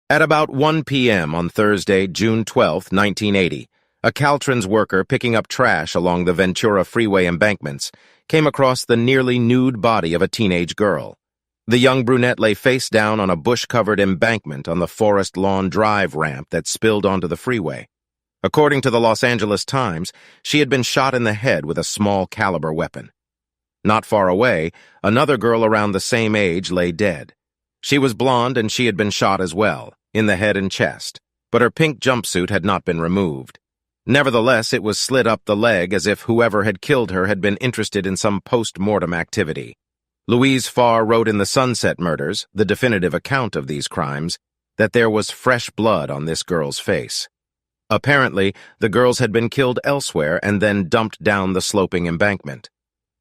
At about 1 p.m. on Thursday, June 12, 1980, a Caltrans worker picking up trash along the Ventura freeway embankments came across the nearly nude body of a teenage girl. The young brunette lay face down on a bush-covered embankment on the Forest Lawn Drive ramp that spilled onto the freeway. According to the Los Angeles Times, she had been shot in the head with a small-caliber weapon. Not far away, another girl around the same age lay dead. She was blonde and she had been shot as well, in the head and chest, but her pink jumpsuit had not been removed. Nevertheless, it was slit up the leg as if whoever had killed her had been interested in some post-mortem activity. Louise Farr wrote in the Sunset Murders, the definitive account of these crimes, that there was fresh blood on this girl's face. Apparently, the girls had been killed elsewhere and then dumped down the sloping embankment.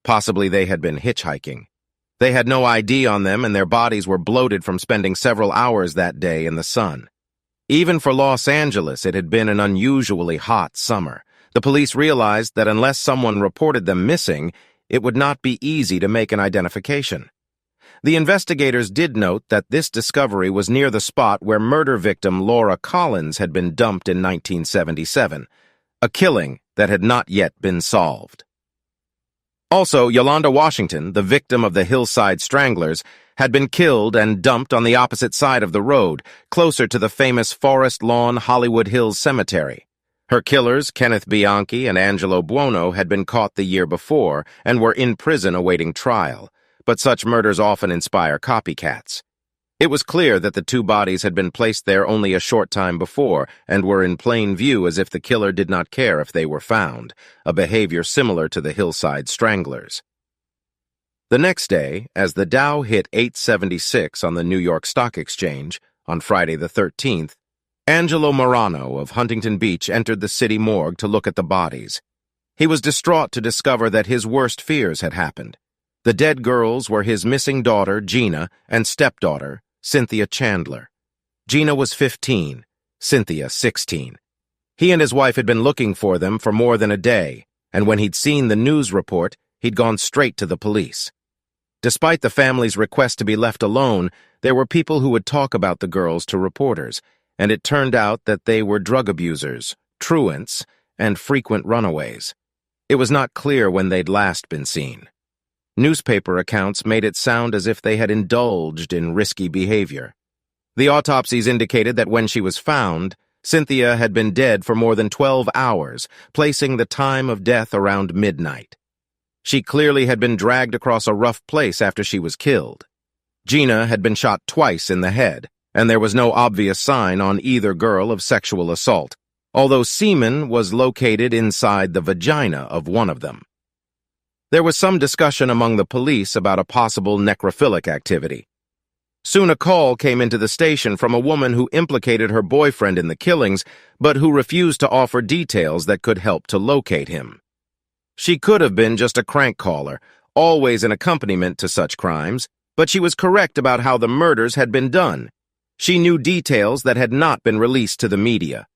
Possibly they had been hitchhiking. They had no ID on them and their bodies were bloated from spending several hours that day in the sun. Even for Los Angeles, it had been an unusually hot summer. The police realized that unless someone reported them missing, it would not be easy to make an identification. The investigators did note that this discovery was near the spot where murder victim Laura Collins had been dumped in 1977, a killing that had not yet been solved. Also, Yolanda Washington, the victim of the Hillside Stranglers, had been killed and dumped on the opposite side of the road, closer to the famous Forest Lawn Hollywood Hills Cemetery. Her killers, Kenneth Bianchi and Angelo Buono, had been caught the year before and were in prison awaiting trial, but such murders often inspire copycats. It was clear that the two bodies had been placed there only a short time before and were in plain view as if the killer did not care if they were found, a behavior similar to the Hillside Stranglers. The next day, as the Dow hit 876 on the New York Stock Exchange on Friday the 13th, Angelo Morano of Huntington Beach entered the city morgue to look at the bodies. He was distraught to discover that his worst fears had happened. The dead girls were his missing daughter, Gina, and stepdaughter, Cynthia Chandler. Gina was 15, Cynthia 16. He and his wife had been looking for them for more than a day, and when he'd seen the news report, he'd gone straight to the police. Despite the family's request to be left alone, there were people who would talk about the girls to reporters, and it turned out that they were drug abusers, truants, and frequent runaways. It was not clear when they'd last been seen. Newspaper accounts made it sound as if they had indulged in risky behavior. The autopsies indicated that when she was found, Cynthia had been dead for more than 12 hours, placing the time of death around midnight. She clearly had been dragged across a rough place after she was killed. Gina had been shot twice in the head, and there was no obvious sign on either girl of sexual assault, although semen was located inside the vagina of one of them. There was some discussion among the police about a possible necrophilic activity. Soon a call came into the station from a woman who implicated her boyfriend in the killings, but who refused to offer details that could help to locate him. She could have been just a crank caller, always an accompaniment to such crimes, but she was correct about how the murders had been done. She knew details that had not been released to the media.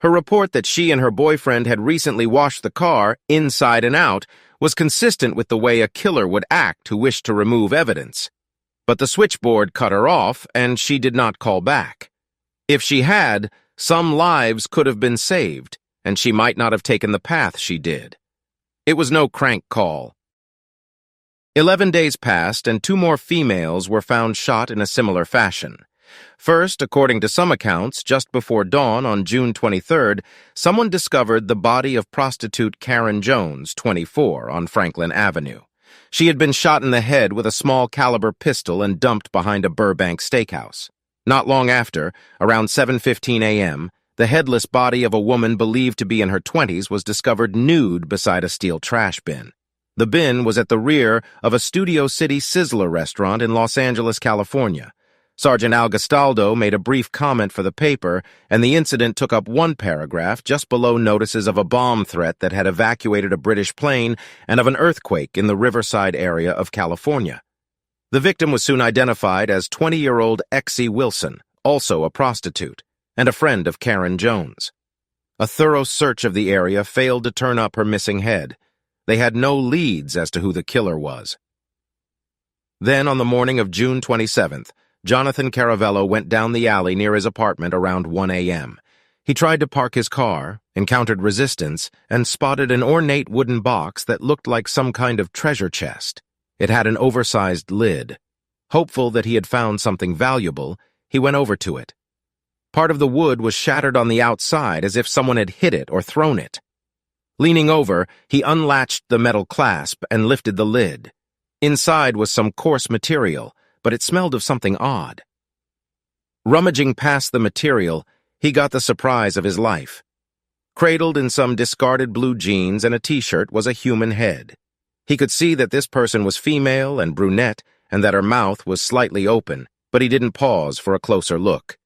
Her report that she and her boyfriend had recently washed the car, inside and out, was consistent with the way a killer would act who wished to remove evidence. But the switchboard cut her off, and she did not call back. If she had, some lives could have been saved, and she might not have taken the path she did. It was no crank call. 11 days passed, and 2 more females were found shot in a similar fashion. First, according to some accounts, just before dawn on June 23rd, someone discovered the body of prostitute Karen Jones, 24, on Franklin Avenue. She had been shot in the head with a small-caliber pistol and dumped behind a Burbank steakhouse. Not long after, around 7:15 a.m., the headless body of a woman believed to be in her 20s was discovered nude beside a steel trash bin. The bin was at the rear of a Studio City Sizzler restaurant in Los Angeles, California. Sergeant Al Gastaldo made a brief comment for the paper, and the incident took up 1 paragraph just below notices of a bomb threat that had evacuated a British plane and of an earthquake in the Riverside area of California. The victim was soon identified as 20-year-old Exie Wilson, also a prostitute, and a friend of Karen Jones. A thorough search of the area failed to turn up her missing head. They had no leads as to who the killer was. Then, on the morning of June 27th, Jonathan Caravello went down the alley near his apartment around 1 a.m. He tried to park his car, encountered resistance, and spotted an ornate wooden box that looked like some kind of treasure chest. It had an oversized lid. Hopeful that he had found something valuable, he went over to it. Part of the wood was shattered on the outside as if someone had hit it or thrown it. Leaning over, he unlatched the metal clasp and lifted the lid. Inside was some coarse material, but it smelled of something odd. Rummaging past the material, he got the surprise of his life. Cradled in some discarded blue jeans and a t-shirt was a human head. He could see that this person was female and brunette and that her mouth was slightly open, but he didn't pause for a closer look.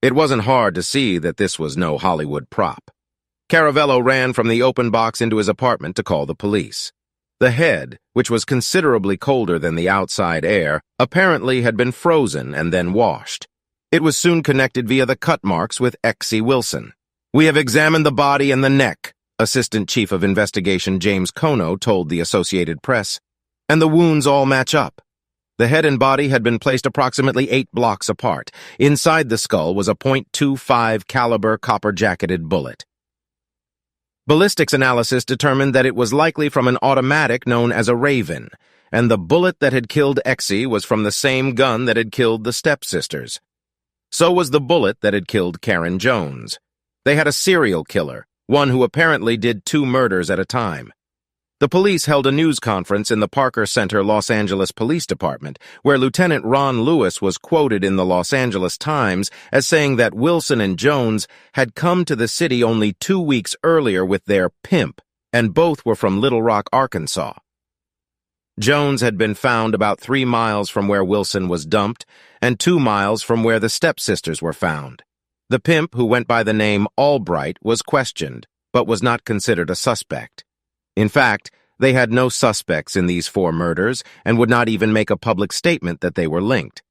It wasn't hard to see that this was no Hollywood prop. Caravello ran from the open box into his apartment to call the police. The head, which was considerably colder than the outside air, apparently had been frozen and then washed. It was soon connected via the cut marks with Exie Wilson. "We have examined the body and the neck," Assistant Chief of Investigation James Kono told the Associated Press, "and the wounds all match up." The head and body had been placed approximately 8 blocks apart. Inside the skull was a .25 caliber copper-jacketed bullet. Ballistics analysis determined that it was likely from an automatic known as a Raven, and the bullet that had killed Exie was from the same gun that had killed the stepsisters. So was the bullet that had killed Karen Jones. They had a serial killer, one who apparently did 2 murders at a time. The police held a news conference in the Parker Center Los Angeles Police Department, where Lieutenant Ron Lewis was quoted in the Los Angeles Times as saying that Wilson and Jones had come to the city only 2 weeks earlier with their pimp, and both were from Little Rock, Arkansas. Jones had been found about 3 miles from where Wilson was dumped and 2 miles from where the stepsisters were found. The pimp, who went by the name Albright, was questioned, but was not considered a suspect. In fact, they had no suspects in these 4 murders and would not even make a public statement that they were linked.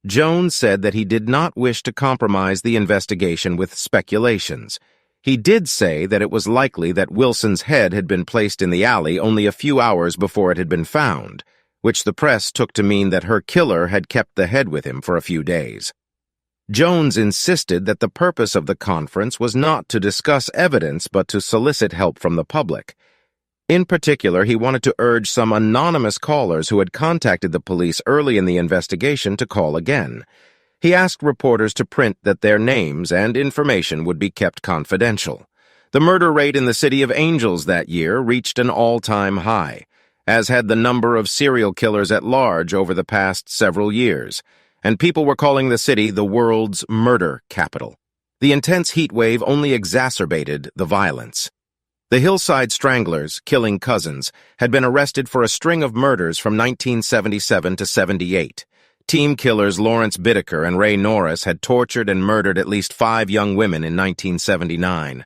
Jones said that he did not wish to compromise the investigation with speculations. He did say that it was likely that Wilson's head had been placed in the alley only a few hours before it had been found, which the press took to mean that her killer had kept the head with him for a few days. Jones insisted that the purpose of the conference was not to discuss evidence but to solicit help from the public. In particular, he wanted to urge some anonymous callers who had contacted the police early in the investigation to call again. He asked reporters to print that their names and information would be kept confidential. The murder rate in the City of Angels that year reached an all-time high, as had the number of serial killers at large over the past several years, and people were calling the city the world's murder capital. The intense heat wave only exacerbated the violence. The Hillside Stranglers, killing cousins, had been arrested for a string of murders from 1977 to 78. Team killers Lawrence Bittaker and Ray Norris had tortured and murdered at least 5 young women in 1979.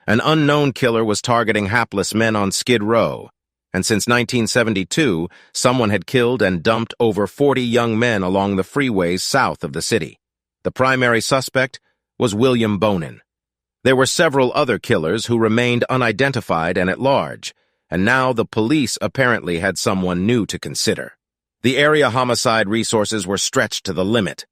An unknown killer was targeting hapless men on Skid Row, and since 1972, someone had killed and dumped over 40 young men along the freeways south of the city. The primary suspect was William Bonin. There were several other killers who remained unidentified and at large, and now the police apparently had someone new to consider. The area homicide resources were stretched to the limit.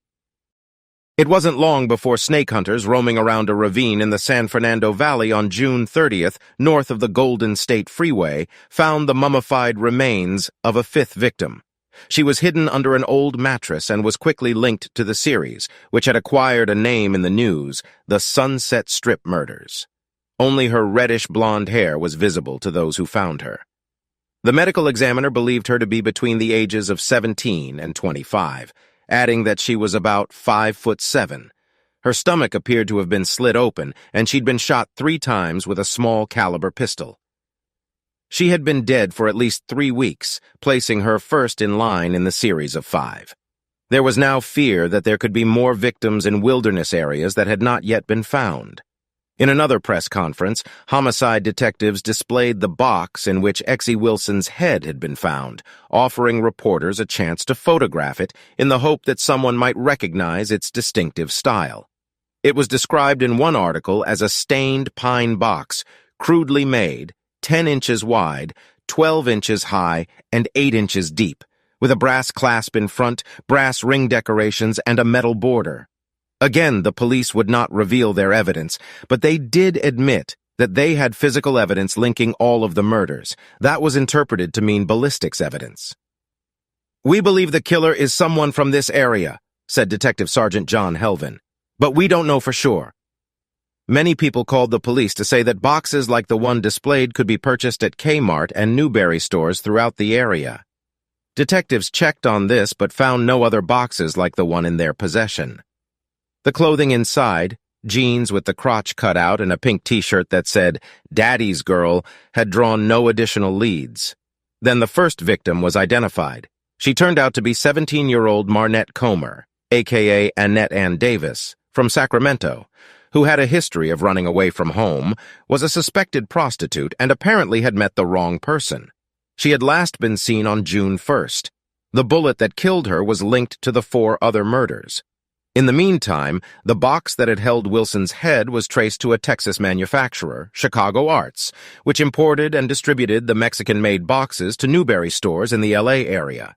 It wasn't long before snake hunters roaming around a ravine in the San Fernando Valley on June 30th, north of the Golden State Freeway, found the mummified remains of a 5th victim. She was hidden under an old mattress and was quickly linked to the series, which had acquired a name in the news, the Sunset Strip Murders. Only her reddish-blonde hair was visible to those who found her. The medical examiner believed her to be between the ages of 17 and 25, adding that she was about 5'7". Her stomach appeared to have been slit open, and she'd been shot 3 times with a small-caliber pistol. She had been dead for at least 3 weeks, placing her first in line in the series of 5. There was now fear that there could be more victims in wilderness areas that had not yet been found. In another press conference, homicide detectives displayed the box in which Exie Wilson's head had been found, offering reporters a chance to photograph it in the hope that someone might recognize its distinctive style. It was described in one article as a stained pine box, crudely made, 10 inches wide, 12 inches high, and 8 inches deep, with a brass clasp in front, brass ring decorations, and a metal border. Again, the police would not reveal their evidence, but they did admit that they had physical evidence linking all of the murders. That was interpreted to mean ballistics evidence. "We believe the killer is someone from this area," said Detective Sergeant John Helvin, "but we don't know for sure." Many people called the police to say that boxes like the one displayed could be purchased at Kmart and Newberry stores throughout the area. Detectives checked on this but found no other boxes like the one in their possession. The clothing inside, jeans with the crotch cut out and a pink t-shirt that said, "Daddy's Girl," had drawn no additional leads. Then the first victim was identified. She turned out to be 17-year-old Marnette Comer, a.k.a. Annette Ann Davis, from Sacramento, who had a history of running away from home, was a suspected prostitute, and apparently had met the wrong person. She had last been seen on June 1st. The bullet that killed her was linked to the 4 other murders. In the meantime, the box that had held Wilson's head was traced to a Texas manufacturer, Chicago Arts, which imported and distributed the Mexican-made boxes to Newberry stores in the LA area.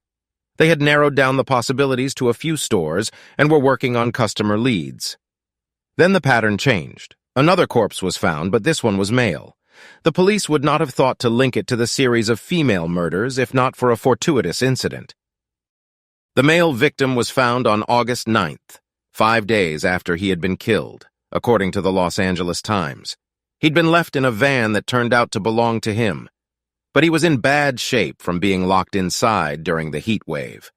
They had narrowed down the possibilities to a few stores and were working on customer leads. Then the pattern changed. Another corpse was found, but this one was male. The police would not have thought to link it to the series of female murders if not for a fortuitous incident. The male victim was found on August 9th. 5 days after he had been killed, according to the Los Angeles Times. He'd been left in a van that turned out to belong to him, but he was in bad shape from being locked inside during the heat wave.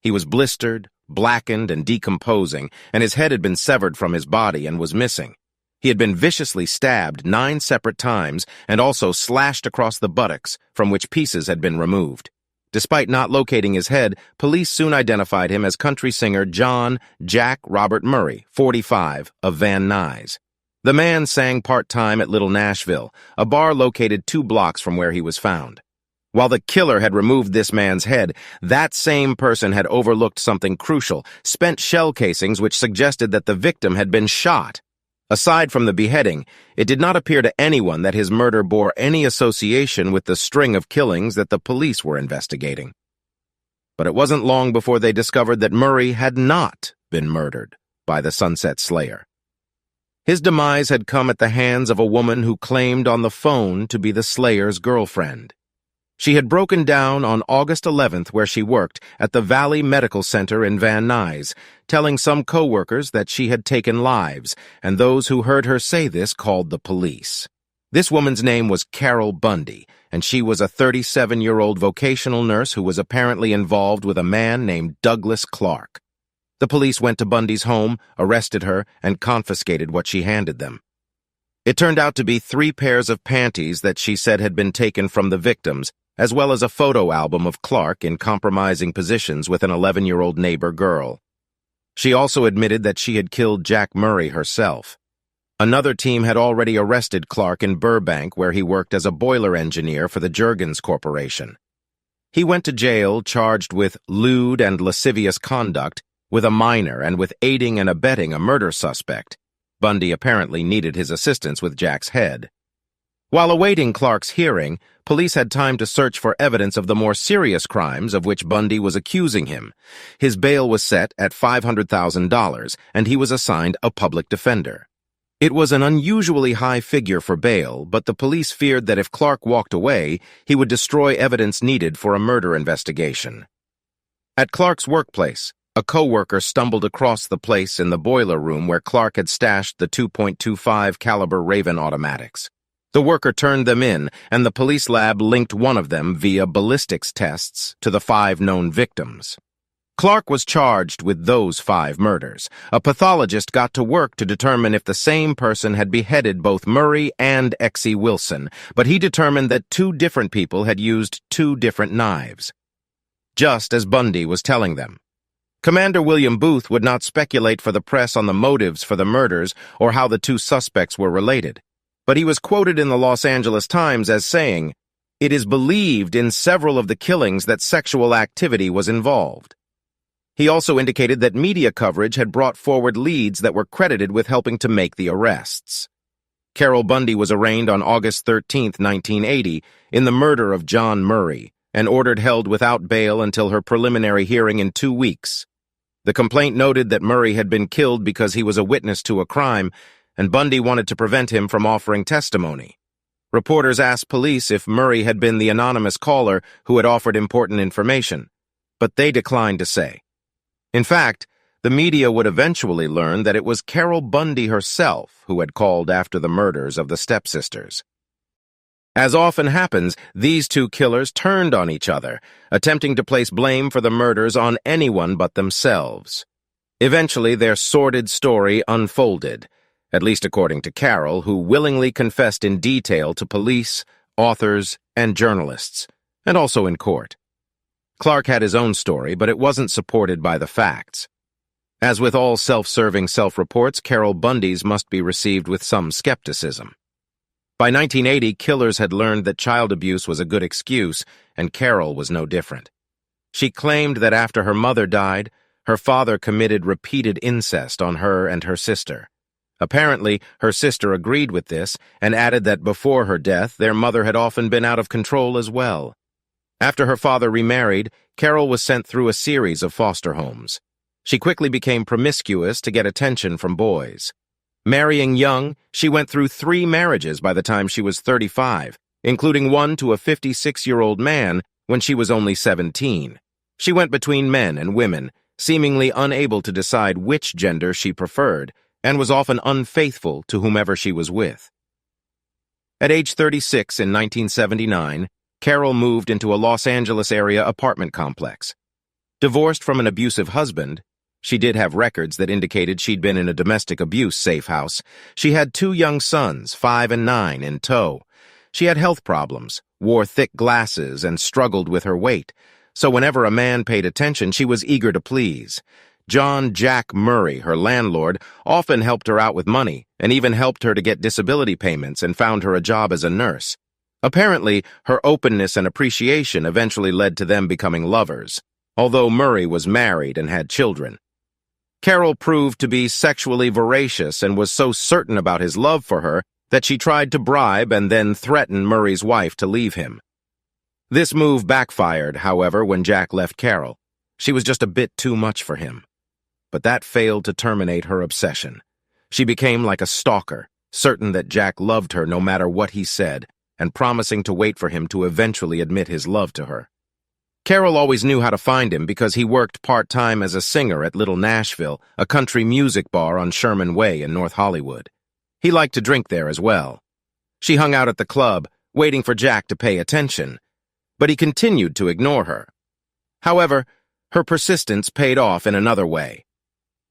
He was blistered, blackened, and decomposing, and his head had been severed from his body and was missing. He had been viciously stabbed 9 separate times and also slashed across the buttocks, from which pieces had been removed. Despite not locating his head, police soon identified him as country singer John Jack Robert Murray, 45, of Van Nuys. The man sang part-time at Little Nashville, a bar located 2 blocks from where he was found. While the killer had removed this man's head, that same person had overlooked something crucial, spent shell casings which suggested that the victim had been shot. Aside from the beheading, it did not appear to anyone that his murder bore any association with the string of killings that the police were investigating. But it wasn't long before they discovered that Murray had not been murdered by the Sunset Slayer. His demise had come at the hands of a woman who claimed on the phone to be the Slayer's girlfriend. She had broken down on August 11th where she worked at the Valley Medical Center in Van Nuys, telling some co-workers that she had taken lives, and those who heard her say this called the police. This woman's name was Carol Bundy, and she was a 37-year-old vocational nurse who was apparently involved with a man named Douglas Clark. The police went to Bundy's home, arrested her, and confiscated what she handed them. It turned out to be 3 pairs of panties that she said had been taken from the victims, as well as a photo album of Clark in compromising positions with an 11-year-old neighbor girl. She also admitted that she had killed Jack Murray herself. Another team had already arrested Clark in Burbank, where he worked as a boiler engineer for the Juergens Corporation. He went to jail charged with lewd and lascivious conduct with a minor and with aiding and abetting a murder suspect. Bundy apparently needed his assistance with Jack's head. While awaiting Clark's hearing, police had time to search for evidence of the more serious crimes of which Bundy was accusing him. His bail was set at $500,000, and he was assigned a public defender. It was an unusually high figure for bail, but the police feared that if Clark walked away, he would destroy evidence needed for a murder investigation. At Clark's workplace, a co-worker stumbled across the place in the boiler room where Clark had stashed the .225 caliber Raven automatics. The worker turned them in, and the police lab linked one of them via ballistics tests to the 5 known victims. Clark was charged with those 5 murders. A pathologist got to work to determine if the same person had beheaded both Murray and Exie Wilson, but he determined that 2 different people had used 2 different knives, just as Bundy was telling them. Commander William Booth would not speculate for the press on the motives for the murders or how the 2 suspects were related, but he was quoted in the Los Angeles Times as saying, "It is believed in several of the killings that sexual activity was involved." He also indicated that media coverage had brought forward leads that were credited with helping to make the arrests. Carol Bundy was arraigned on August 13, 1980, in the murder of John Murray, and ordered held without bail until her preliminary hearing in 2 weeks. The complaint noted that Murray had been killed because he was a witness to a crime, and Bundy wanted to prevent him from offering testimony. Reporters asked police if Murray had been the anonymous caller who had offered important information, but they declined to say. In fact, the media would eventually learn that it was Carol Bundy herself who had called after the murders of the stepsisters. As often happens, these two killers turned on each other, attempting to place blame for the murders on anyone but themselves. Eventually, their sordid story unfolded, at least according to Carol, who willingly confessed in detail to police, authors, and journalists, and also in court. Clark had his own story, but it wasn't supported by the facts. As with all self-serving self-reports, Carol Bundy's must be received with some skepticism. By 1980, killers had learned that child abuse was a good excuse, and Carol was no different. She claimed that after her mother died, her father committed repeated incest on her and her sister. Apparently, her sister agreed with this and added that before her death, their mother had often been out of control as well. After her father remarried, Carol was sent through a series of foster homes. She quickly became promiscuous to get attention from boys. Marrying young, she went through 3 marriages by the time she was 35, including one to a 56-year-old man when she was only 17. She went between men and women, seemingly unable to decide which gender she preferred, and was often unfaithful to whomever she was with. At age 36 in 1979, Carol moved into a Los Angeles area apartment complex. Divorced from an abusive husband, she did have records that indicated she'd been in a domestic abuse safe house. She had 2 young sons, 5 and 9, in tow. She had health problems, wore thick glasses, and struggled with her weight. So whenever a man paid attention, she was eager to please. John Jack Murray, her landlord, often helped her out with money and even helped her to get disability payments and found her a job as a nurse. Apparently, her openness and appreciation eventually led to them becoming lovers, although Murray was married and had children. Carol proved to be sexually voracious and was so certain about his love for her that she tried to bribe and then threaten Murray's wife to leave him. This move backfired, however, when Jack left Carol. She was just a bit too much for him. But that failed to terminate her obsession. She became like a stalker, certain that Jack loved her no matter what he said, and promising to wait for him to eventually admit his love to her. Carol always knew how to find him because he worked part-time as a singer at Little Nashville, a country music bar on Sherman Way in North Hollywood. He liked to drink there as well. She hung out at the club, waiting for Jack to pay attention, but he continued to ignore her. However, her persistence paid off in another way.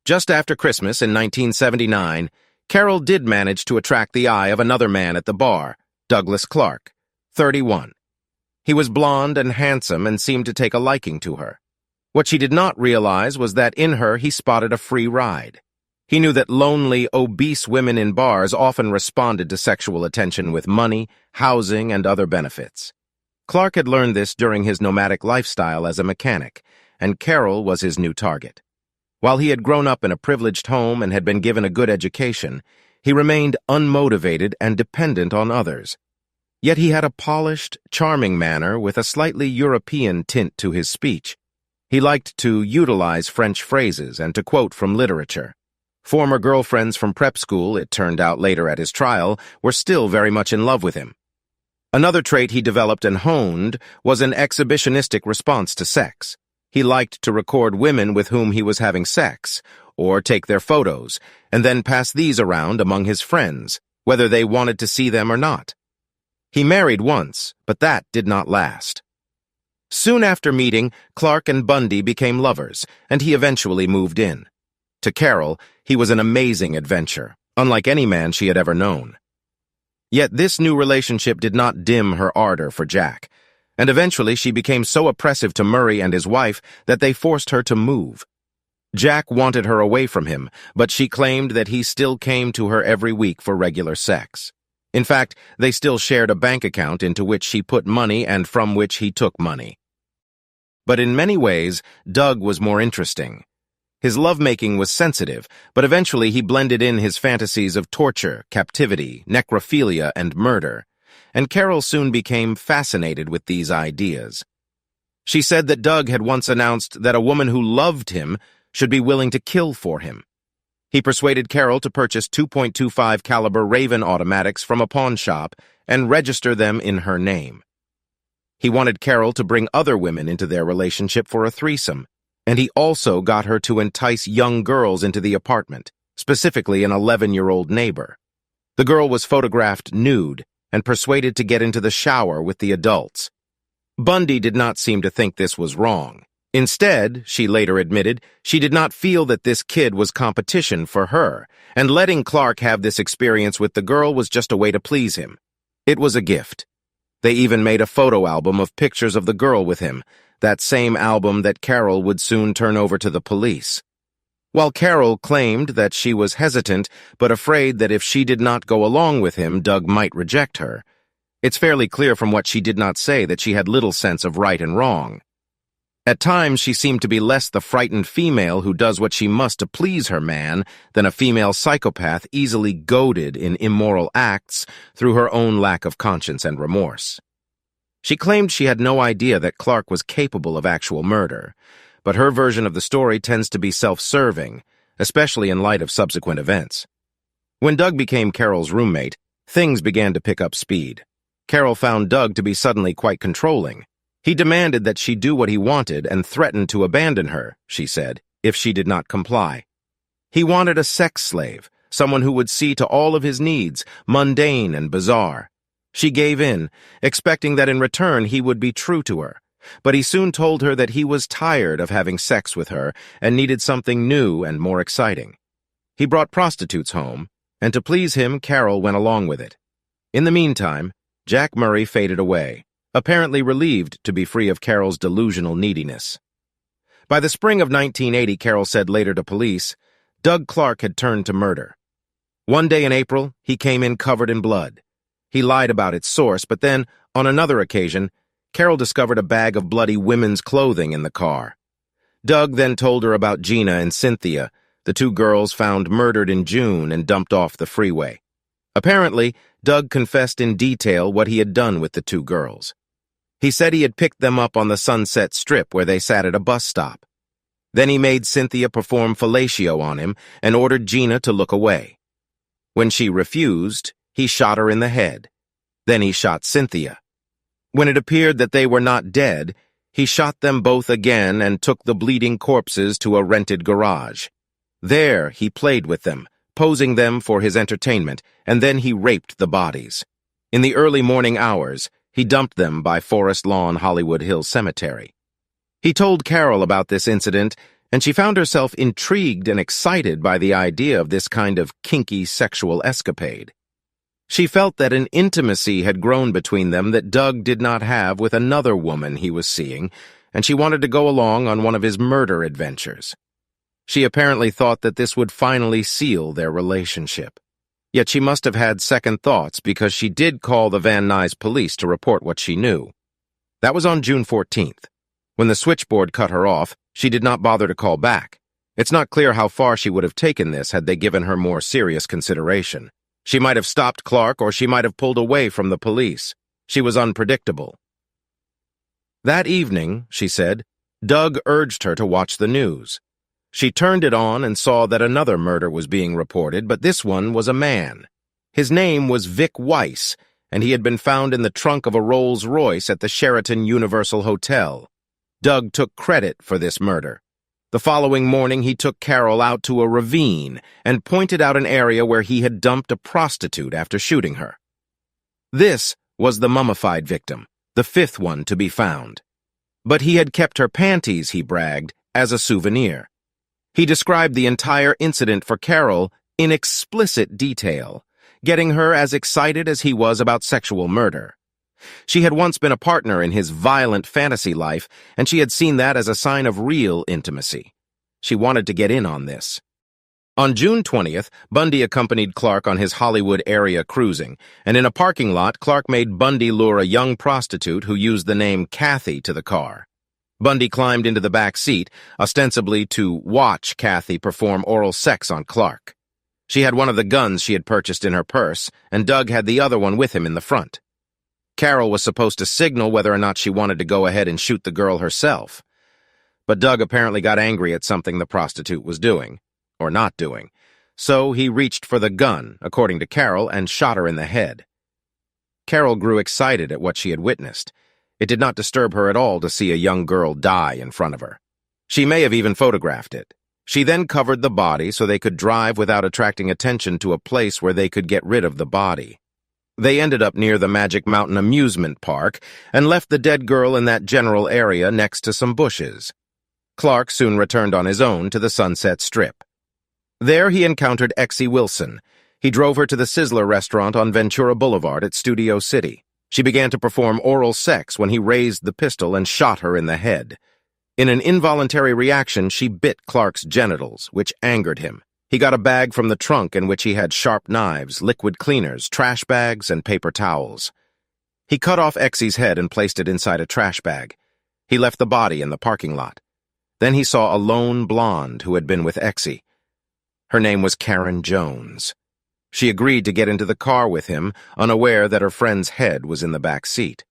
Just after Christmas in 1979, Carol did manage to attract the eye of another man at the bar, Douglas Clark, 31. He was blond and handsome and seemed to take a liking to her. What she did not realize was that in her he spotted a free ride. He knew that lonely, obese women in bars often responded to sexual attention with money, housing, and other benefits. Clark had learned this during his nomadic lifestyle as a mechanic, and Carol was his new target. While he had grown up in a privileged home and had been given a good education, he remained unmotivated and dependent on others. Yet he had a polished, charming manner with a slightly European tint to his speech. He liked to utilize French phrases and to quote from literature. Former girlfriends from prep school, it turned out later at his trial, were still very much in love with him. Another trait he developed and honed was an exhibitionistic response to sex. He liked to record women with whom he was having sex, or take their photos, and then pass these around among his friends, whether they wanted to see them or not. He married once, but that did not last. Soon after meeting, Clark and Bundy became lovers, and he eventually moved in. To Carol, he was an amazing adventure, unlike any man she had ever known. Yet this new relationship did not dim her ardor for Jack, and eventually she became so oppressive to Murray and his wife that they forced her to move. Jack wanted her away from him, but she claimed that he still came to her every week for regular sex. In fact, they still shared a bank account into which she put money and from which he took money. But in many ways, Doug was more interesting. His lovemaking was sensitive, but eventually he blended in his fantasies of torture, captivity, necrophilia, and murder, and Carol soon became fascinated with these ideas. She said that Doug had once announced that a woman who loved him should be willing to kill for him. He persuaded Carol to purchase 2.25 caliber Raven automatics from a pawn shop and register them in her name. He wanted Carol to bring other women into their relationship for a threesome, and he also got her to entice young girls into the apartment, specifically an 11-year-old neighbor. The girl was photographed nude and persuaded to get into the shower with the adults. Bundy did not seem to think this was wrong. Instead, she later admitted, she did not feel that this kid was competition for her, and letting Clark have this experience with the girl was just a way to please him. It was a gift. They even made a photo album of pictures of the girl with him, that same album that Carol would soon turn over to the police. While Carol claimed that she was hesitant but afraid that if she did not go along with him, Doug might reject her, it's fairly clear from what she did not say that she had little sense of right and wrong. At times, she seemed to be less the frightened female who does what she must to please her man than a female psychopath easily goaded in immoral acts through her own lack of conscience and remorse. She claimed she had no idea that Clark was capable of actual murder, but her version of the story tends to be self-serving, especially in light of subsequent events. When Doug became Carol's roommate, things began to pick up speed. Carol found Doug to be suddenly quite controlling. He demanded that she do what he wanted and threatened to abandon her, she said, if she did not comply. He wanted a sex slave, someone who would see to all of his needs, mundane and bizarre. She gave in, expecting that in return he would be true to her, but he soon told her that he was tired of having sex with her and needed something new and more exciting. He brought prostitutes home, and to please him, Carol went along with it. In the meantime, Jack Murray faded away, apparently relieved to be free of Carol's delusional neediness. By the spring of 1980, Carol said later to police, Doug Clark had turned to murder. One day in April, he came in covered in blood. He lied about its source, but then, on another occasion, Carol discovered a bag of bloody women's clothing in the car. Doug then told her about Gina and Cynthia, the two girls found murdered in June and dumped off the freeway. Apparently, Doug confessed in detail what he had done with the two girls. He said he had picked them up on the Sunset Strip where they sat at a bus stop. Then he made Cynthia perform fellatio on him and ordered Gina to look away. When she refused, he shot her in the head. Then he shot Cynthia. When it appeared that they were not dead, he shot them both again and took the bleeding corpses to a rented garage. There he played with them, posing them for his entertainment, and then he raped the bodies. In the early morning hours, he dumped them by Forest Lawn Hollywood Hills Cemetery. He told Carol about this incident, and she found herself intrigued and excited by the idea of this kind of kinky sexual escapade. She felt that an intimacy had grown between them that Doug did not have with another woman he was seeing, and she wanted to go along on one of his murder adventures. She apparently thought that this would finally seal their relationship. Yet she must have had second thoughts because she did call the Van Nuys police to report what she knew. That was on June 14th. When the switchboard cut her off, she did not bother to call back. It's not clear how far she would have taken this had they given her more serious consideration. She might have stopped Clark or she might have pulled away from the police. She was unpredictable. That evening, she said, Doug urged her to watch the news. She turned it on and saw that another murder was being reported, but this one was a man. His name was Vic Weiss, and he had been found in the trunk of a Rolls-Royce at the Sheraton Universal Hotel. Doug took credit for this murder. The following morning, he took Carol out to a ravine and pointed out an area where he had dumped a prostitute after shooting her. This was the mummified victim, the fifth one to be found. But he had kept her panties, he bragged, as a souvenir. He described the entire incident for Carol in explicit detail, getting her as excited as he was about sexual murder. She had once been a partner in his violent fantasy life, and she had seen that as a sign of real intimacy. She wanted to get in on this. On June 20th, Bundy accompanied Clark on his Hollywood area cruising, and in a parking lot, Clark made Bundy lure a young prostitute who used the name Kathy to the car. Bundy climbed into the back seat, ostensibly to watch Kathy perform oral sex on Clark. She had one of the guns she had purchased in her purse, and Doug had the other one with him in the front. Carol was supposed to signal whether or not she wanted to go ahead and shoot the girl herself. But Doug apparently got angry at something the prostitute was doing, or not doing, so he reached for the gun, according to Carol, and shot her in the head. Carol grew excited at what she had witnessed. It did not disturb her at all to see a young girl die in front of her. She may have even photographed it. She then covered the body so they could drive without attracting attention to a place where they could get rid of the body. They ended up near the Magic Mountain amusement park and left the dead girl in that general area next to some bushes. Clark soon returned on his own to the Sunset Strip. There he encountered Exie Wilson. He drove her to the Sizzler restaurant on Ventura Boulevard at Studio City. She began to perform oral sex when he raised the pistol and shot her in the head. In an involuntary reaction, she bit Clark's genitals, which angered him. He got a bag from the trunk in which he had sharp knives, liquid cleaners, trash bags, and paper towels. He cut off Exie's head and placed it inside a trash bag. He left the body in the parking lot. Then he saw a lone blonde who had been with Exie. Her name was Karen Jones. She agreed to get into the car with him, unaware that her friend's head was in the back seat.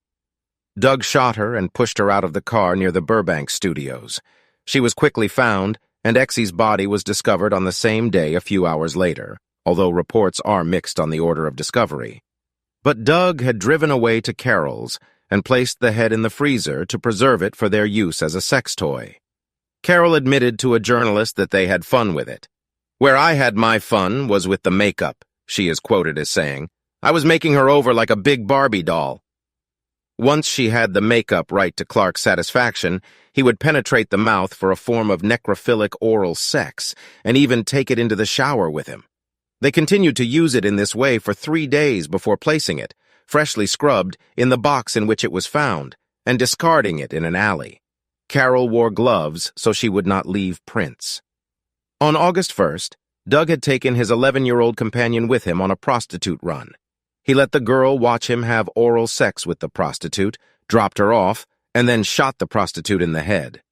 Doug shot her and pushed her out of the car near the Burbank studios. She was quickly found, and Exie's body was discovered on the same day a few hours later, although reports are mixed on the order of discovery. But Doug had driven away to Carol's and placed the head in the freezer to preserve it for their use as a sex toy. Carol admitted to a journalist that they had fun with it. "Where I had my fun was with the makeup," she is quoted as saying. "I was making her over like a big Barbie doll." Once she had the makeup right to Clark's satisfaction, he would penetrate the mouth for a form of necrophilic oral sex, and even take it into the shower with him. They continued to use it in this way for 3 days before placing it, freshly scrubbed, in the box in which it was found, and discarding it in an alley. Carol wore gloves so she would not leave prints. On August 1st, Doug had taken his 11-year-old companion with him on a prostitute run. He let the girl watch him have oral sex with the prostitute, dropped her off, and then shot the prostitute in the head.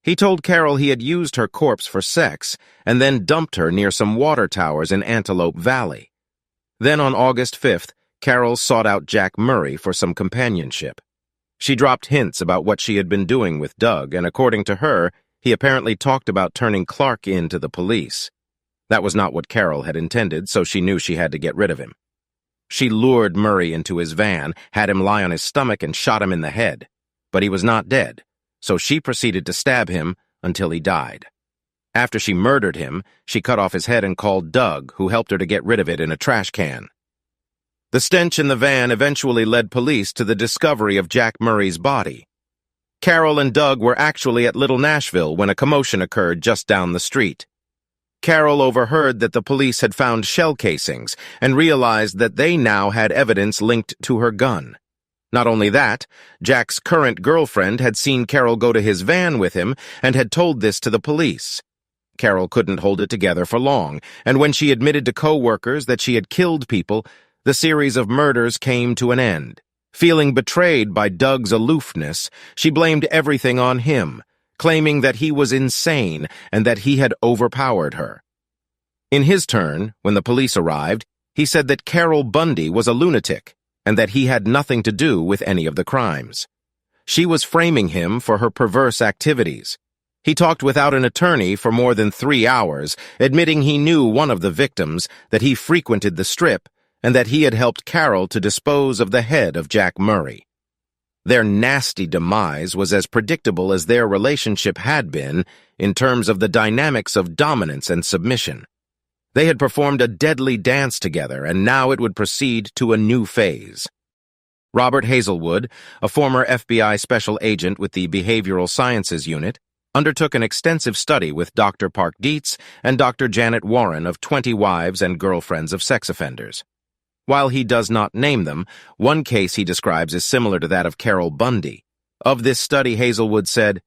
He told Carol he had used her corpse for sex and then dumped her near some water towers in Antelope Valley. Then on August 5th, Carol sought out Jack Murray for some companionship. She dropped hints about what she had been doing with Doug, and according to her, he apparently talked about turning Clark in to the police. That was not what Carol had intended, so she knew she had to get rid of him. She lured Murray into his van, had him lie on his stomach, and shot him in the head. But he was not dead, so she proceeded to stab him until he died. After she murdered him, she cut off his head and called Doug, who helped her to get rid of it in a trash can. The stench in the van eventually led police to the discovery of Jack Murray's body. Carol and Doug were actually at Little Nashville when a commotion occurred just down the street. Carol overheard that the police had found shell casings and realized that they now had evidence linked to her gun. Not only that, Jack's current girlfriend had seen Carol go to his van with him and had told this to the police. Carol couldn't hold it together for long, and when she admitted to co-workers that she had killed people, the series of murders came to an end. Feeling betrayed by Doug's aloofness, she blamed everything on him, claiming that he was insane and that he had overpowered her. In his turn, when the police arrived, he said that Carol Bundy was a lunatic and that he had nothing to do with any of the crimes. She was framing him for her perverse activities. He talked without an attorney for more than 3 hours, admitting he knew one of the victims, that he frequented the Strip, and that he had helped Carol to dispose of the head of Jack Murray. Their nasty demise was as predictable as their relationship had been in terms of the dynamics of dominance and submission. They had performed a deadly dance together, and now it would proceed to a new phase. Robert Hazelwood, a former FBI special agent with the Behavioral Sciences Unit, undertook an extensive study with Dr. Park Dietz and Dr. Janet Warren of 20 wives and girlfriends of sex offenders. While he does not name them, one case he describes is similar to that of Carol Bundy. Of this study, Hazelwood said,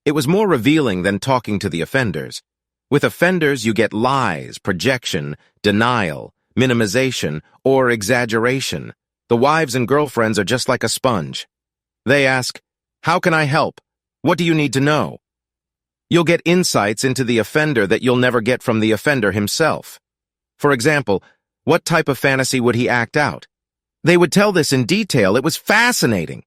"It was more revealing than talking to the offenders. With offenders, you get lies, projection, denial, minimization, or exaggeration. The wives and girlfriends are just like a sponge. They ask, 'How can I help? What do you need to know?' You'll get insights into the offender that you'll never get from the offender himself. For example, what type of fantasy would he act out? They would tell this in detail. It was fascinating.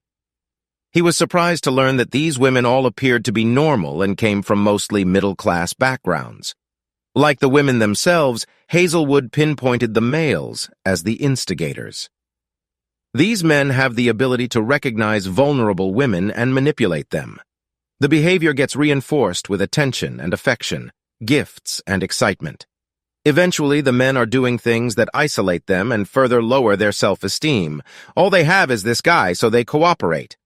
He was surprised to learn that these women all appeared to be normal and came from mostly middle-class backgrounds. Like the women themselves, Hazelwood pinpointed the males as the instigators. These men have the ability to recognize vulnerable women and manipulate them. The behavior gets reinforced with attention and affection, gifts and excitement. Eventually, the men are doing things that isolate them and further lower their self-esteem. All they have is this guy, so they cooperate.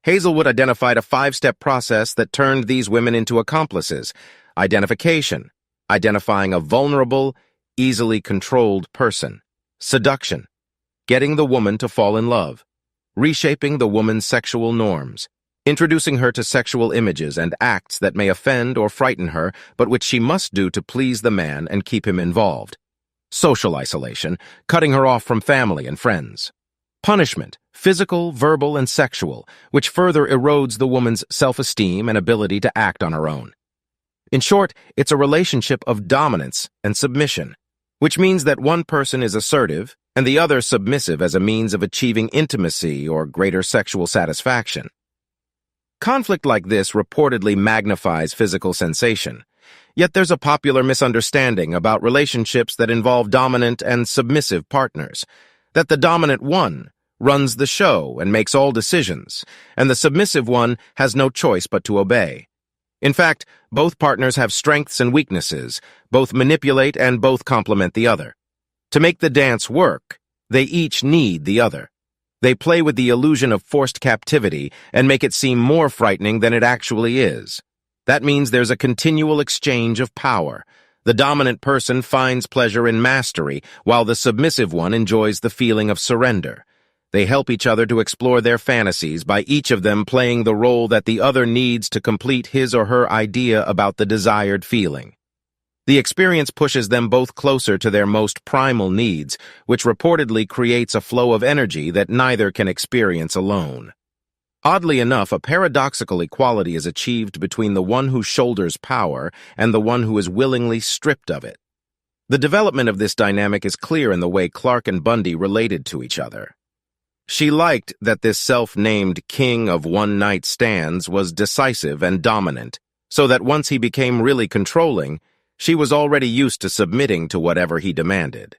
Hazelwood identified a 5-step process that turned these women into accomplices. Identification, identifying a vulnerable, easily controlled person. Seduction, getting the woman to fall in love. Reshaping the woman's sexual norms. Introducing her to sexual images and acts that may offend or frighten her, but which she must do to please the man and keep him involved. Social isolation, cutting her off from family and friends. Punishment, physical, verbal, and sexual, which further erodes the woman's self-esteem and ability to act on her own. In short, it's a relationship of dominance and submission, which means that one person is assertive and the other submissive as a means of achieving intimacy or greater sexual satisfaction. Conflict like this reportedly magnifies physical sensation, yet there's a popular misunderstanding about relationships that involve dominant and submissive partners, that the dominant one runs the show and makes all decisions, and the submissive one has no choice but to obey. In fact, both partners have strengths and weaknesses, both manipulate and both complement the other. To make the dance work, they each need the other. They play with the illusion of forced captivity and make it seem more frightening than it actually is. That means there's a continual exchange of power. The dominant person finds pleasure in mastery, while the submissive one enjoys the feeling of surrender. They help each other to explore their fantasies by each of them playing the role that the other needs to complete his or her idea about the desired feeling. The experience pushes them both closer to their most primal needs, which reportedly creates a flow of energy that neither can experience alone. Oddly enough, a paradoxical equality is achieved between the one who shoulders power and the one who is willingly stripped of it. The development of this dynamic is clear in the way Clark and Bundy related to each other. She liked that this self-named king of one-night stands was decisive and dominant, so that once he became really controlling, she was already used to submitting to whatever he demanded,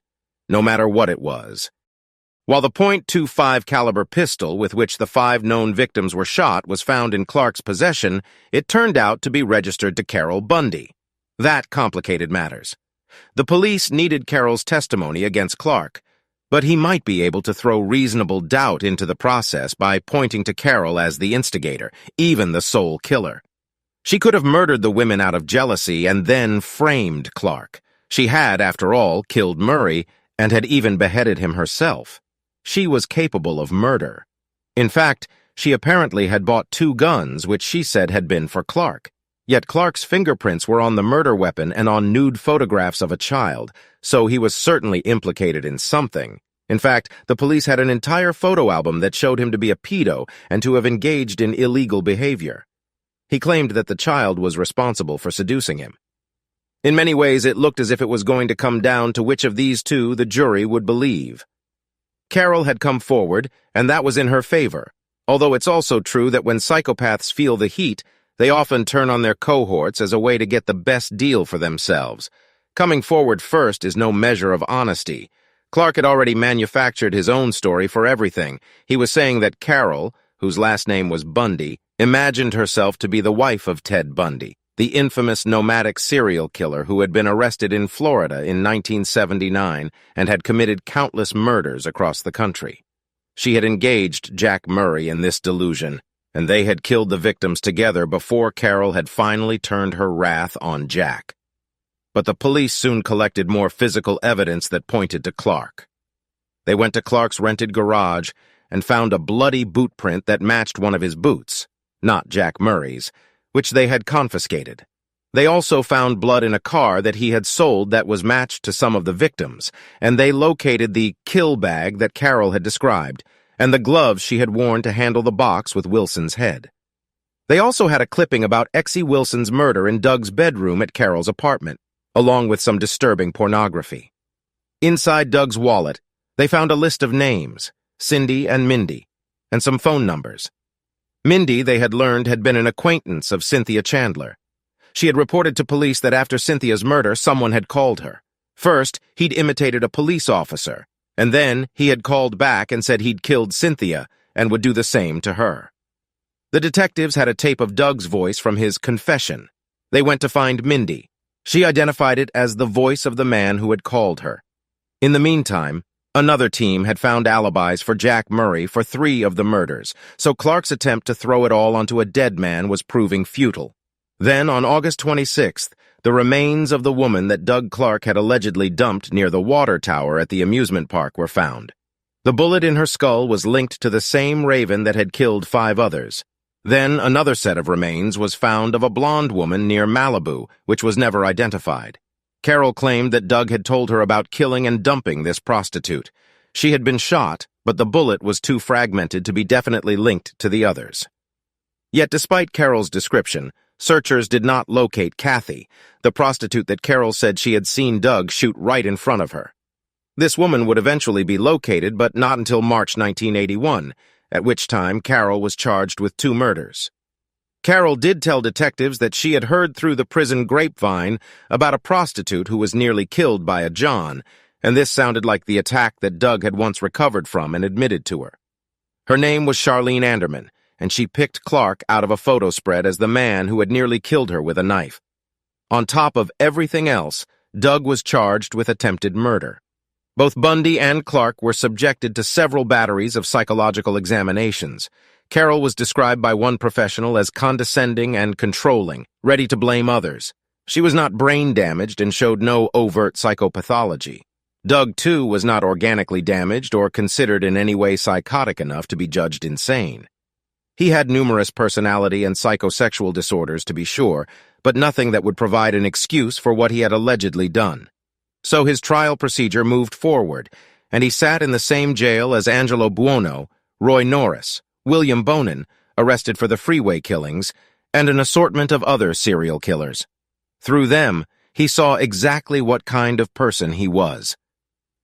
no matter what it was. While the .25 caliber pistol with which the 5 known victims were shot was found in Clark's possession, it turned out to be registered to Carol Bundy. That complicated matters. The police needed Carol's testimony against Clark, but he might be able to throw reasonable doubt into the process by pointing to Carol as the instigator, even the sole killer. She could have murdered the women out of jealousy and then framed Clark. She had, after all, killed Murray and had even beheaded him herself. She was capable of murder. In fact, she apparently had bought 2 guns, which she said had been for Clark. Yet Clark's fingerprints were on the murder weapon and on nude photographs of a child, so he was certainly implicated in something. In fact, the police had an entire photo album that showed him to be a pedo and to have engaged in illegal behavior. He claimed that the child was responsible for seducing him. In many ways, it looked as if it was going to come down to which of these two the jury would believe. Carol had come forward, and that was in her favor, although it's also true that when psychopaths feel the heat, they often turn on their cohorts as a way to get the best deal for themselves. Coming forward first is no measure of honesty. Clark had already manufactured his own story for everything. He was saying that Carol, whose last name was Bundy, imagined herself to be the wife of Ted Bundy, the infamous nomadic serial killer who had been arrested in Florida in 1979 and had committed countless murders across the country. She had engaged Jack Murray in this delusion, and they had killed the victims together before Carol had finally turned her wrath on Jack. But the police soon collected more physical evidence that pointed to Clark. They went to Clark's rented garage and found a bloody boot print that matched one of his boots, not Jack Murray's, which they had confiscated. They also found blood in a car that he had sold that was matched to some of the victims, and they located the kill bag that Carol had described, and the gloves she had worn to handle the box with Wilson's head. They also had a clipping about Exie Wilson's murder in Doug's bedroom at Carol's apartment, along with some disturbing pornography. Inside Doug's wallet, They found a list of names, Cindy and Mindy, and some phone numbers. Mindy, they had learned, had been an acquaintance of Cynthia Chandler. She had reported to police that after Cynthia's murder, someone had called her. First, he'd imitated a police officer, and then he had called back and said he'd killed Cynthia and would do the same to her. The detectives had a tape of Doug's voice from his confession. They went to find Mindy. She identified it as the voice of the man who had called her. In the meantime, another team had found alibis for Jack Murray for 3 of the murders, so Clark's attempt to throw it all onto a dead man was proving futile. Then, on August 26th, the remains of the woman that Doug Clark had allegedly dumped near the water tower at the amusement park were found. The bullet in her skull was linked to the same raven that had killed 5 others. Then another set of remains was found of a blonde woman near Malibu, which was never identified. Carol claimed that Doug had told her about killing and dumping this prostitute. She had been shot, but the bullet was too fragmented to be definitely linked to the others. Yet despite Carol's description, searchers did not locate Kathy, the prostitute that Carol said she had seen Doug shoot right in front of her. This woman would eventually be located, but not until March 1981, at which time Carol was charged with 2 murders. Carol did tell detectives that she had heard through the prison grapevine about a prostitute who was nearly killed by a John, and this sounded like the attack that Doug had once recovered from and admitted to her. Her name was Charlene Anderman, and she picked Clark out of a photo spread as the man who had nearly killed her with a knife. On top of everything else, Doug was charged with attempted murder. Both Bundy and Clark were subjected to several batteries of psychological examinations. Carol was described by one professional as condescending and controlling, ready to blame others. She was not brain damaged and showed no overt psychopathology. Doug, too, was not organically damaged or considered in any way psychotic enough to be judged insane. He had numerous personality and psychosexual disorders, to be sure, but nothing that would provide an excuse for what he had allegedly done. So his trial procedure moved forward, and he sat in the same jail as Angelo Buono, Roy Norris, William Bonin, arrested for the freeway killings, and an assortment of other serial killers. Through them, he saw exactly what kind of person he was.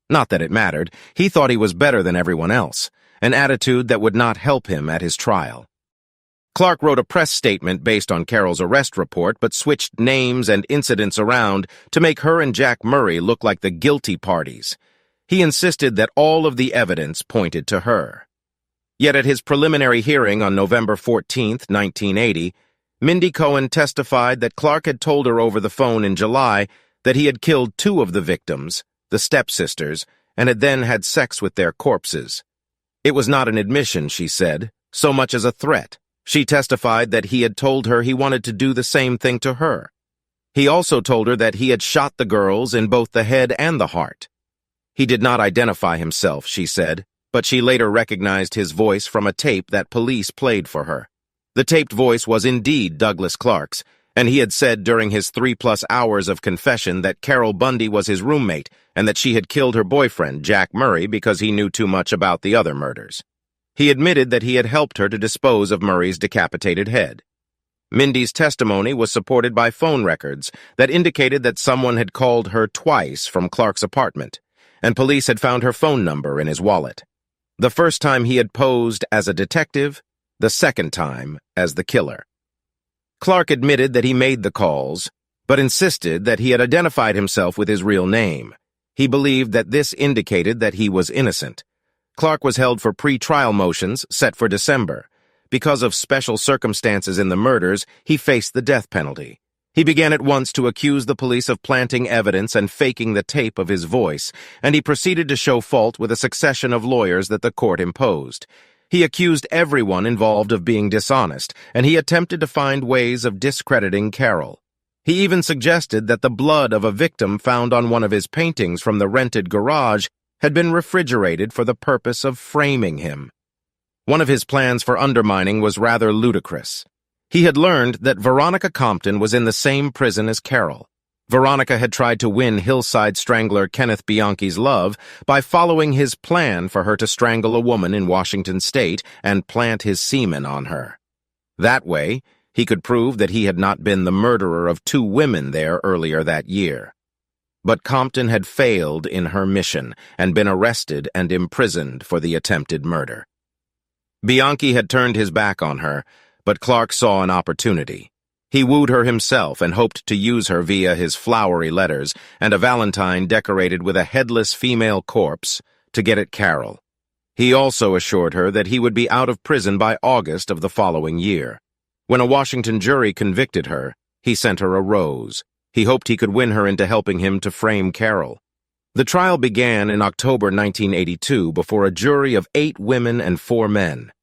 Not that it mattered. He thought he was better than everyone else, an attitude that would not help him at his trial. Clark wrote a press statement based on Carol's arrest report, but switched names and incidents around to make her and Jack Murray look like the guilty parties. He insisted that all of the evidence pointed to her. Yet at his preliminary hearing on November 14, 1980, Mindy Cohen testified that Clark had told her over the phone in July that he had killed 2 of the victims, the stepsisters, and had then had sex with their corpses. It was not an admission, she said, so much as a threat. She testified that he had told her he wanted to do the same thing to her. He also told her that he had shot the girls in both the head and the heart. He did not identify himself, she said, but she later recognized his voice from a tape that police played for her. The taped voice was indeed Douglas Clark's, and he had said during his 3+ hours of confession that Carol Bundy was his roommate and that she had killed her boyfriend, Jack Murray, because he knew too much about the other murders. He admitted that he had helped her to dispose of Murray's decapitated head. Mindy's testimony was supported by phone records that indicated that someone had called her twice from Clark's apartment, and police had found her phone number in his wallet. The first time he had posed as a detective, the second time as the killer. Clark admitted that he made the calls, but insisted that he had identified himself with his real name. He believed that this indicated that he was innocent. Clark was held for pre-trial motions set for December. Because of special circumstances in the murders, he faced the death penalty. He began at once to accuse the police of planting evidence and faking the tape of his voice, and he proceeded to show fault with a succession of lawyers that the court imposed. He accused everyone involved of being dishonest, and he attempted to find ways of discrediting Carol. He even suggested that the blood of a victim found on one of his paintings from the rented garage had been refrigerated for the purpose of framing him. One of his plans for undermining was rather ludicrous. He had learned that Veronica Compton was in the same prison as Carol. Veronica had tried to win hillside strangler Kenneth Bianchi's love by following his plan for her to strangle a woman in Washington state and plant his semen on her. That way, he could prove that he had not been the murderer of 2 women there earlier that year. But Compton had failed in her mission and been arrested and imprisoned for the attempted murder. Bianchi had turned his back on her, but Clark saw an opportunity. He wooed her himself and hoped to use her via his flowery letters and a valentine decorated with a headless female corpse to get at Carol. He also assured her that he would be out of prison by August of the following year. When a Washington jury convicted her, he sent her a rose. He hoped he could win her into helping him to frame Carol. The trial began in October 1982 before a jury of 8 women and 4 men.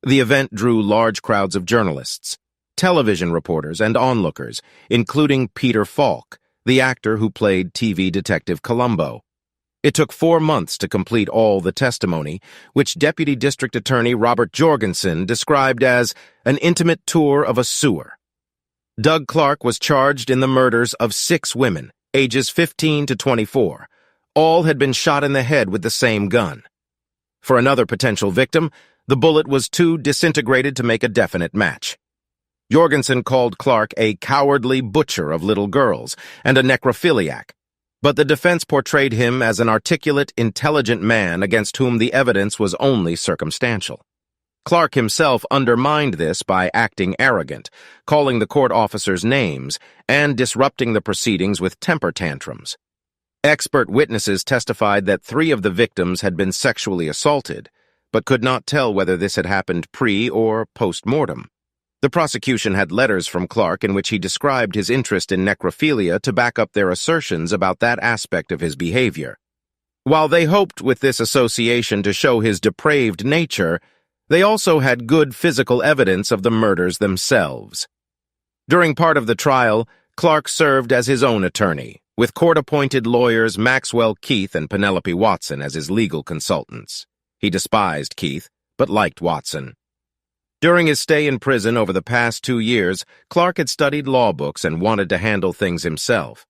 The event drew large crowds of journalists, television reporters, and onlookers, including Peter Falk, the actor who played TV detective Columbo. It took 4 months to complete all the testimony, which Deputy District Attorney Robert Jorgensen described as an intimate tour of a sewer. Doug Clark was charged in the murders of 6 women, ages 15 to 24. All had been shot in the head with the same gun. For another potential victim, the bullet was too disintegrated to make a definite match. Jorgensen called Clark a cowardly butcher of little girls and a necrophiliac, but the defense portrayed him as an articulate, intelligent man against whom the evidence was only circumstantial. Clark himself undermined this by acting arrogant, calling the court officers names, and disrupting the proceedings with temper tantrums. Expert witnesses testified that 3 of the victims had been sexually assaulted, but could not tell whether this had happened pre- or post-mortem. The prosecution had letters from Clark in which he described his interest in necrophilia to back up their assertions about that aspect of his behavior. While they hoped with this association to show his depraved nature, they also had good physical evidence of the murders themselves. During part of the trial, Clark served as his own attorney, with court-appointed lawyers Maxwell Keith and Penelope Watson as his legal consultants. He despised Keith, but liked Watson. During his stay in prison over the past 2 years, Clark had studied law books and wanted to handle things himself.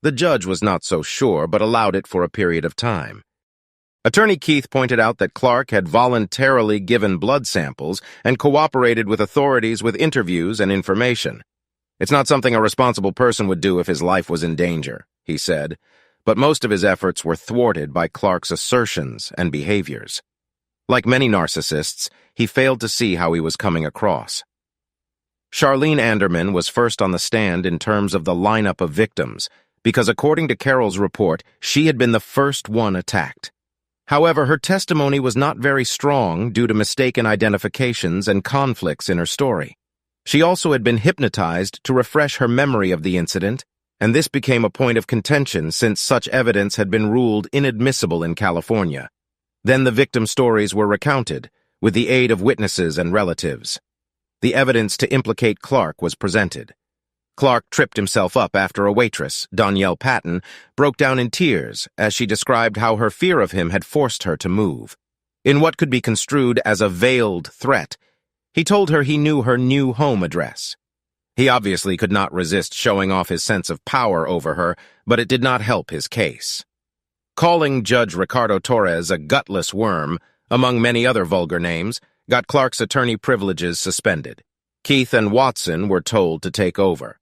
The judge was not so sure, but allowed it for a period of time. Attorney Keith pointed out that Clark had voluntarily given blood samples and cooperated with authorities with interviews and information. It's not something a responsible person would do if his life was in danger, he said, but most of his efforts were thwarted by Clark's assertions and behaviors. Like many narcissists, he failed to see how he was coming across. Charlene Anderman was first on the stand in terms of the lineup of victims, because according to Carol's report, she had been the first one attacked. However, her testimony was not very strong due to mistaken identifications and conflicts in her story. She also had been hypnotized to refresh her memory of the incident, and this became a point of contention since such evidence had been ruled inadmissible in California. Then the victim stories were recounted, with the aid of witnesses and relatives. The evidence to implicate Clark was presented. Clark tripped himself up after a waitress, Danielle Patton, broke down in tears as she described how her fear of him had forced her to move. In what could be construed as a veiled threat, he told her he knew her new home address. He obviously could not resist showing off his sense of power over her, but it did not help his case. Calling Judge Ricardo Torres a gutless worm, among many other vulgar names, got Clark's attorney privileges suspended. Keith and Watson were told to take over.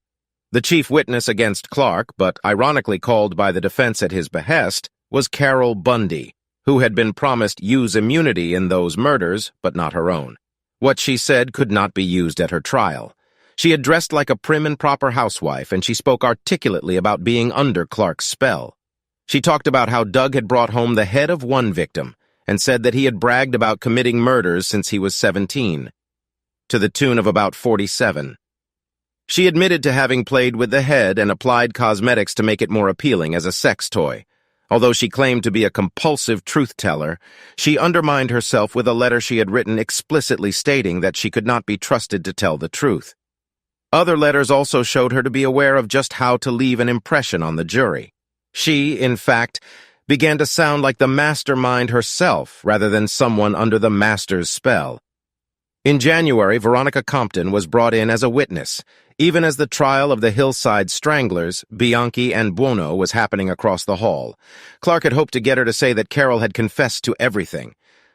The chief witness against Clark, but ironically called by the defense at his behest, was Carol Bundy, who had been promised use immunity in those murders, but not her own. What she said could not be used at her trial. She had dressed like a prim and proper housewife, and she spoke articulately about being under Clark's spell. She talked about how Doug had brought home the head of one victim, and said that he had bragged about committing murders since he was 17, to the tune of about 47. She admitted to having played with the head and applied cosmetics to make it more appealing as a sex toy. Although she claimed to be a compulsive truth-teller, she undermined herself with a letter she had written explicitly stating that she could not be trusted to tell the truth. Other letters also showed her to be aware of just how to leave an impression on the jury. She, in fact, began to sound like the mastermind herself rather than someone under the master's spell. In January, Veronica Compton was brought in as a witness, even as the trial of the Hillside Stranglers, Bianchi and Buono, was happening across the hall. Clark had hoped to get her to say that Carol had confessed to everything.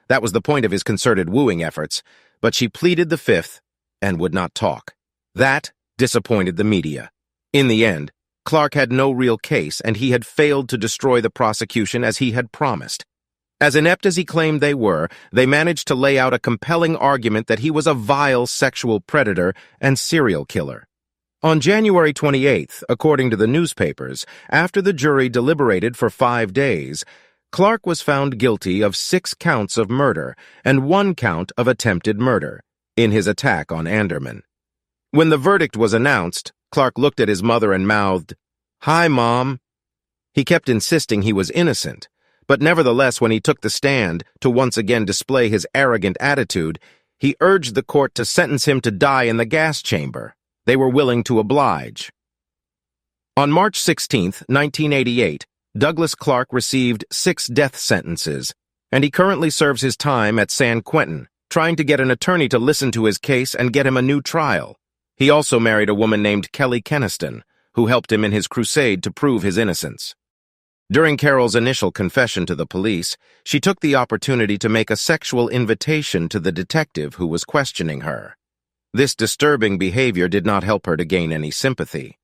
That was the point of his concerted wooing efforts, but she pleaded the fifth and would not talk. That disappointed the media. In the end, Clark had no real case, and he had failed to destroy the prosecution as he had promised. As inept as he claimed they were, they managed to lay out a compelling argument that he was a vile sexual predator and serial killer. On January 28th, according to the newspapers, after the jury deliberated for 5 days, Clark was found guilty of 6 counts of murder and 1 count of attempted murder in his attack on Anderman. When the verdict was announced, Clark looked at his mother and mouthed, "Hi, Mom." He kept insisting he was innocent, but nevertheless, when he took the stand to once again display his arrogant attitude, he urged the court to sentence him to die in the gas chamber. They were willing to oblige. On March 16, 1988, Douglas Clark received 6 death sentences, and he currently serves his time at San Quentin, trying to get an attorney to listen to his case and get him a new trial. He also married a woman named Kelly Keniston, who helped him in his crusade to prove his innocence. During Carol's initial confession to the police, she took the opportunity to make a sexual invitation to the detective who was questioning her. This disturbing behavior did not help her to gain any sympathy.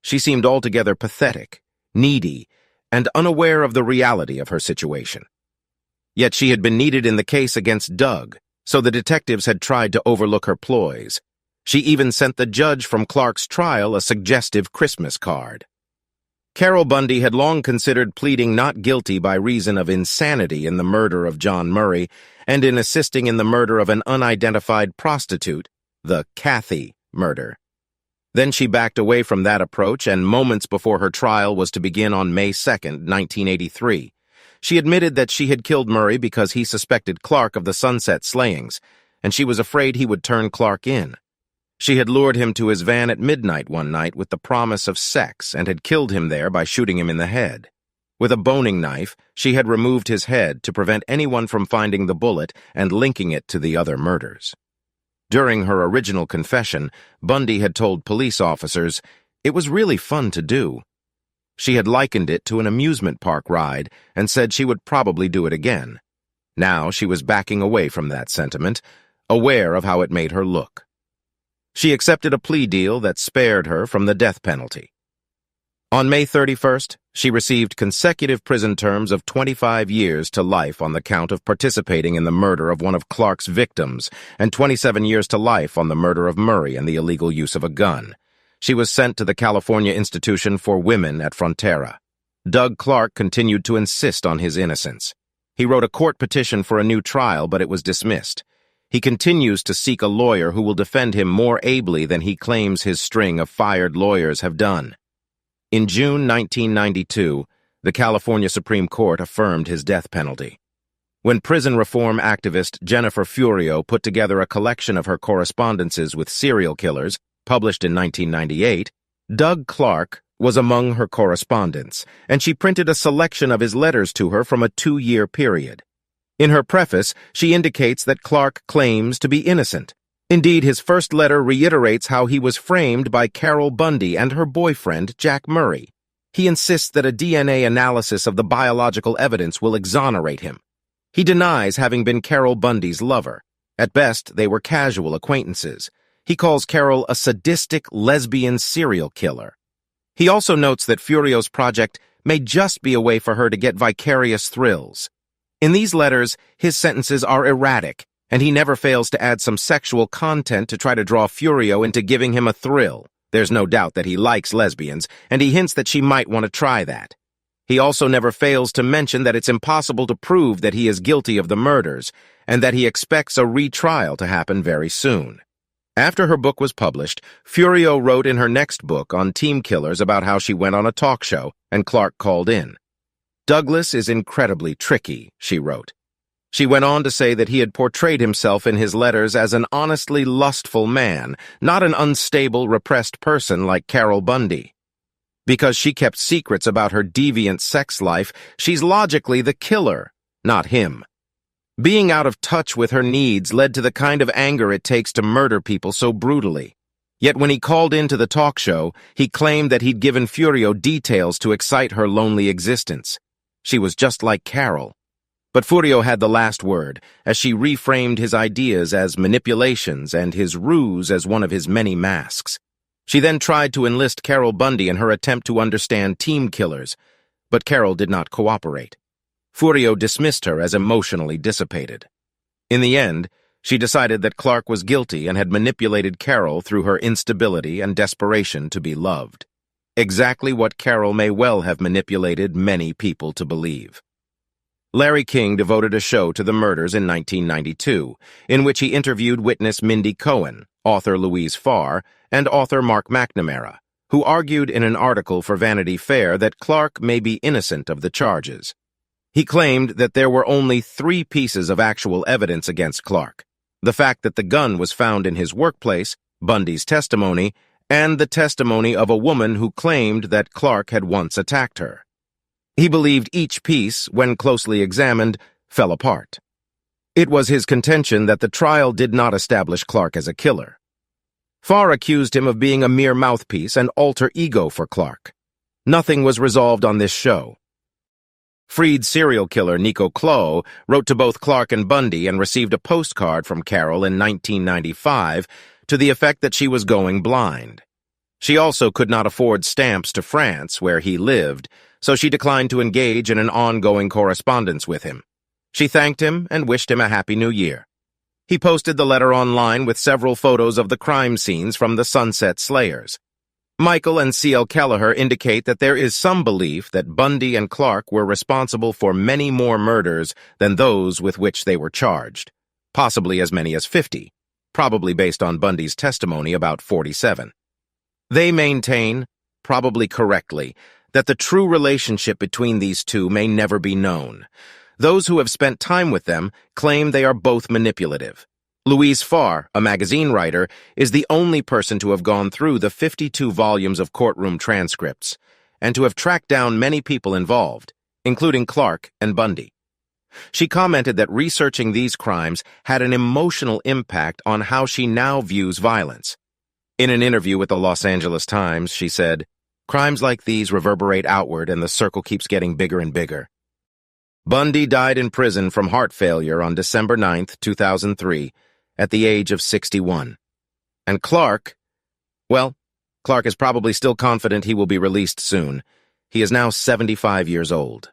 She seemed altogether pathetic, needy, and unaware of the reality of her situation. Yet she had been needed in the case against Doug, so the detectives had tried to overlook her ploys. She even sent the judge from Clark's trial a suggestive Christmas card. Carol Bundy had long considered pleading not guilty by reason of insanity in the murder of John Murray and in assisting in the murder of an unidentified prostitute, the Kathy murder. Then she backed away from that approach, and moments before her trial was to begin on May 2, 1983, she admitted that she had killed Murray because he suspected Clark of the Sunset slayings, and she was afraid he would turn Clark in. She had lured him to his van at midnight one night with the promise of sex and had killed him there by shooting him in the head. With a boning knife, she had removed his head to prevent anyone from finding the bullet and linking it to the other murders. During her original confession, Bundy had told police officers, "It was really fun to do." She had likened it to an amusement park ride and said she would probably do it again. Now she was backing away from that sentiment, aware of how it made her look. She accepted a plea deal that spared her from the death penalty. On May 31st, she received consecutive prison terms of 25 years to life on the count of participating in the murder of one of Clark's victims and 27 years to life on the murder of Murray and the illegal use of a gun. She was sent to the California Institution for Women at Frontera. Doug Clark continued to insist on his innocence. He wrote a court petition for a new trial, but it was dismissed. He continues to seek a lawyer who will defend him more ably than he claims his string of fired lawyers have done. In June 1992, the California Supreme Court affirmed his death penalty. When prison reform activist Jennifer Furio put together a collection of her correspondences with serial killers, published in 1998, Doug Clark was among her correspondents, and she printed a selection of his letters to her from a 2-year period. In her preface, she indicates that Clark claims to be innocent. Indeed, his first letter reiterates how he was framed by Carol Bundy and her boyfriend, Jack Murray. He insists that a DNA analysis of the biological evidence will exonerate him. He denies having been Carol Bundy's lover. At best, they were casual acquaintances. He calls Carol a sadistic lesbian serial killer. He also notes that Furio's project may just be a way for her to get vicarious thrills. In these letters, his sentences are erratic, and he never fails to add some sexual content to try to draw Furio into giving him a thrill. There's no doubt that he likes lesbians, and he hints that she might want to try that. He also never fails to mention that it's impossible to prove that he is guilty of the murders, and that he expects a retrial to happen very soon. After her book was published, Furio wrote in her next book on team killers about how she went on a talk show, and Clark called in. "Douglas is incredibly tricky," she wrote. She went on to say that he had portrayed himself in his letters as an honestly lustful man, not an unstable, repressed person like Carol Bundy. Because she kept secrets about her deviant sex life, she's logically the killer, not him. Being out of touch with her needs led to the kind of anger it takes to murder people so brutally. Yet when he called into the talk show, he claimed that he'd given Furio details to excite her lonely existence. She was just like Carol. But Furio had the last word, as she reframed his ideas as manipulations and his ruse as one of his many masks. She then tried to enlist Carol Bundy in her attempt to understand team killers, but Carol did not cooperate. Furio dismissed her as emotionally dissipated. In the end, she decided that Clark was guilty and had manipulated Carol through her instability and desperation to be loved. Exactly what Carol may well have manipulated many people to believe. Larry King devoted a show to the murders in 1992, in which he interviewed witness Mindy Cohen, author Louise Farr, and author Mark McNamara, who argued in an article for Vanity Fair that Clark may be innocent of the charges. He claimed that there were only 3 pieces of actual evidence against Clark: the fact that the gun was found in his workplace, Bundy's testimony, and the testimony of a woman who claimed that Clark had once attacked her. He believed each piece, when closely examined, fell apart. It was his contention that the trial did not establish Clark as a killer. Farr accused him of being a mere mouthpiece and alter ego for Clark. Nothing was resolved on this show. Freed serial killer Nico Clough wrote to both Clark and Bundy and received a postcard from Carol in 1995 to the effect that she was going blind. She also could not afford stamps to France, where he lived, so she declined to engage in an ongoing correspondence with him. She thanked him and wished him a Happy New Year. He posted the letter online with several photos of the crime scenes from the Sunset Slayers. Michael and C.L. Kelleher indicate that there is some belief that Bundy and Clark were responsible for many more murders than those with which they were charged, possibly as many as 50, probably based on Bundy's testimony about 47. They maintain, probably correctly, that the true relationship between these two may never be known. Those who have spent time with them claim they are both manipulative. Louise Farr, a magazine writer, is the only person to have gone through the 52 volumes of courtroom transcripts and to have tracked down many people involved, including Clark and Bundy. She commented that researching these crimes had an emotional impact on how she now views violence. In an interview with the Los Angeles Times, she said, "Crimes like these reverberate outward and the circle keeps getting bigger and bigger." Bundy died in prison from heart failure on December 9, 2003, at the age of 61. And Clark, well, Clark is probably still confident he will be released soon. He is now 75 years old.